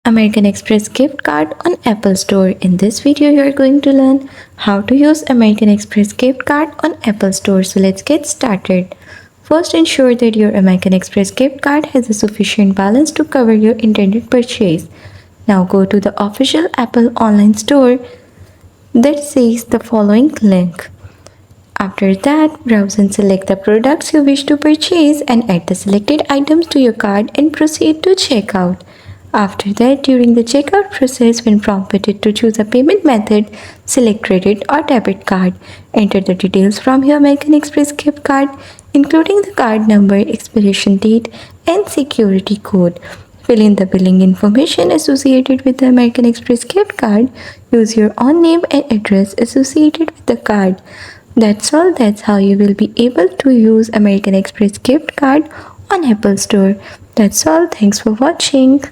American Express gift card on Apple Store. In this video, you are going to learn how to use American Express gift card on Apple Store. So let's get started. First, ensure that your American Express gift card has a sufficient balance to cover your intended purchase. Now go to the official Apple online store that says the following link. After that, browse and select the products you wish to purchase and add the selected items to your cart and proceed to checkout. After that, during the checkout process, when prompted to choose a payment method, select credit or debit card. Enter the details from your American Express gift card, including the card number, expiration date, and security code. Fill in the billing information associated with the American Express gift card. Use your own name and address associated with the card. That's all. That's how you will be able to use American Express gift card on Apple Store. That's all. Thanks for watching.